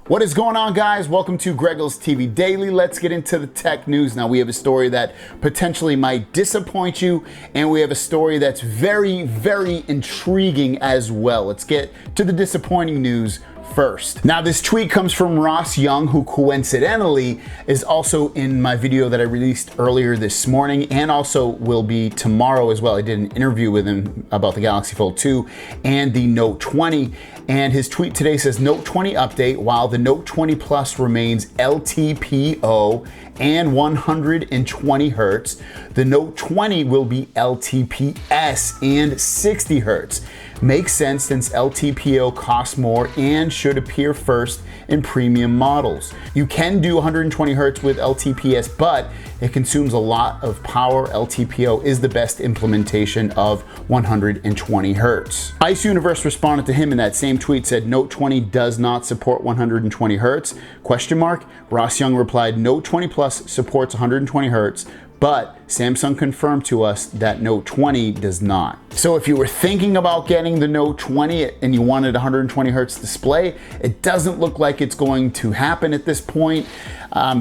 What is going on, guys? Welcome to Greggles TV Daily. Let's get into the tech news. Now, we have a story that potentially might disappoint you, and we have a story that's very, very intriguing as well. Let's get to the disappointing news first. Now, this tweet comes from Ross Young, who coincidentally is also in my video that I released earlier this morning and also will be tomorrow as well. I did an interview with him about the Galaxy Fold 2 and the Note 20. And his tweet today says, Note 20 update, while the Note 20 Plus remains LTPO and 120 Hertz, the Note 20 will be LTPS and 60 Hertz. Makes sense since LTPO costs more and should appear first in premium models. You can do 120 Hertz with LTPS, but it consumes a lot of power. LTPO is the best implementation of 120 Hertz. Ice Universe responded to him in that same tweet, said Note 20 does not support 120 Hertz, question mark. Ross Young replied, Note 20 Plus supports 120 Hertz, but Samsung confirmed to us that Note 20 does not. So if you were thinking about getting the Note 20 and you wanted 120 Hertz display, it doesn't look like it's going to happen at this point.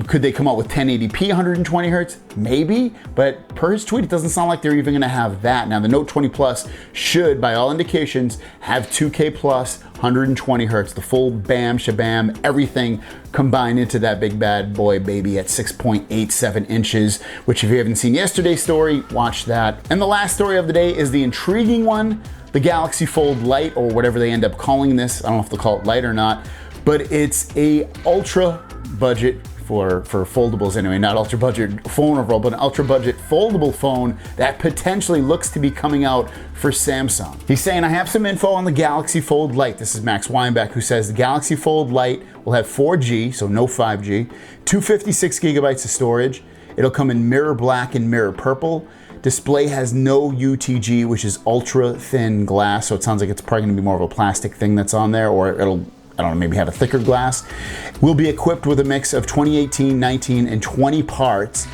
Could they come out with 1080p 120 Hertz? Maybe, but per his tweet, it doesn't sound like they're even gonna have that. Now, the Note 20 Plus should, by all indications, have 2K plus 120 Hertz, the full bam, shabam, everything combined into that big bad boy baby at 6.87 inches, which if you haven't seen yesterday's story, watch that. And the last story of the day is the intriguing one, the Galaxy Fold Lite, or whatever they end up calling this. I don't know if they'll call it Lite or not, but it's a ultra budget for foldables anyway, not ultra budget phone overall, but an ultra budget foldable phone that potentially looks to be coming out for Samsung. He's saying, I have some info on the Galaxy Fold Lite. This is Max Weinbeck, who says the Galaxy Fold Lite will have 4G, so no 5G, 256 gigabytes of storage. It'll come in mirror black and mirror purple. Display has no UTG, which is ultra thin glass, so it sounds like it's probably gonna be more of a plastic thing that's on there, or it'll, I don't know, maybe have a thicker glass. Will be equipped with a mix of 2018, 19, and 20 parts.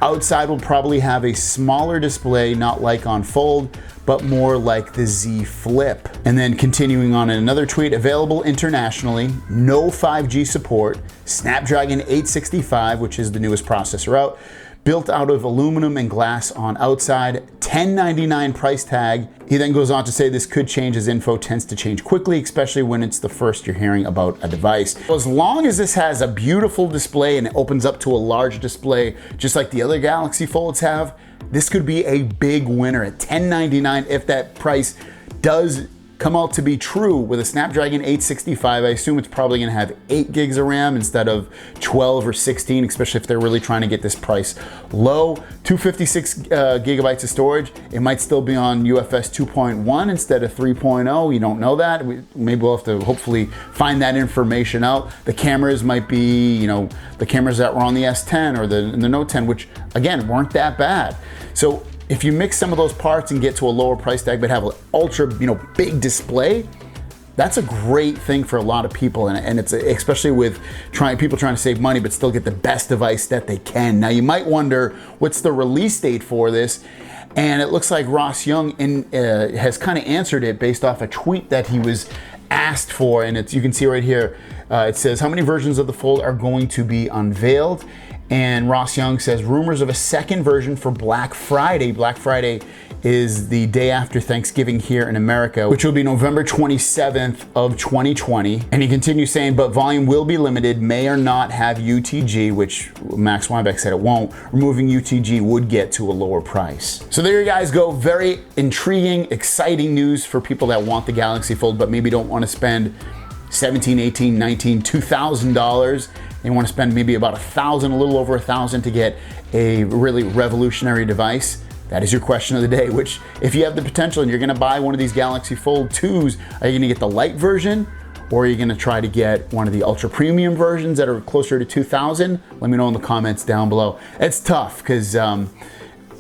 Outside will probably have a smaller display, not like on Fold, but more like the Z Flip. And then continuing on in another tweet, available internationally, no 5G support, Snapdragon 865, which is the newest processor out, built out of aluminum and glass on outside, $1099 price tag. He then goes on to say this could change as info tends to change quickly, especially when it's the first you're hearing about a device. As long as this has a beautiful display and it opens up to a large display, just like the other Galaxy Folds have, this could be a big winner at $1099 if that price does come out to be true. With a Snapdragon 865, I assume it's probably gonna have 8 gigs of RAM instead of 12 or 16, especially if they're really trying to get this price low. 256 gigabytes of storage. It might still be on UFS 2.1 instead of 3.0. You don't know that. Maybe we'll have to hopefully find that information out. The cameras might be, you know, the cameras that were on the S10 or the Note 10, which again, weren't that bad. So if you mix some of those parts and get to a lower price tag, but have an ultra, big display, that's a great thing for a lot of people. And it's especially with people trying to save money, but still get the best device that they can. Now you might wonder, what's the release date for this? And it looks like Ross Young has kind of answered it based off a tweet that he was asked for. And you can see right here, it says, how many versions of the Fold are going to be unveiled? And Ross Young says rumors of a second version for Black Friday. Black Friday is the day after Thanksgiving here in America, which will be November 27th of 2020. And he continues saying, but volume will be limited, may or not have UTG, which Max Weinbeck said it won't. Removing UTG would get to a lower price. So there you guys go. Very intriguing, exciting news for people that want the Galaxy Fold, but maybe don't want to spend $17, $18, $19, $2,000. They want to spend maybe about $1,000, a little over $1,000 to get a really revolutionary device. That is your question of the day, which if you have the potential and you're gonna buy one of these Galaxy Fold 2s, are you gonna get the Lite version or are you gonna try to get one of the ultra premium versions that are closer to 2,000? Let me know in the comments down below. It's tough because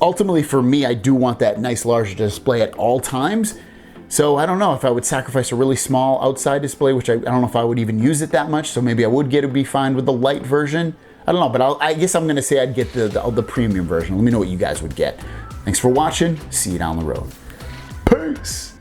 ultimately for me, I do want that nice large display at all times. So I don't know if I would sacrifice a really small outside display, which I don't know if I would even use it that much. So maybe I would be fine with the Lite version. I don't know, but I guess I'm gonna say I'd get the premium version. Let me know what you guys would get. Thanks for watching. See you down the road. Peace.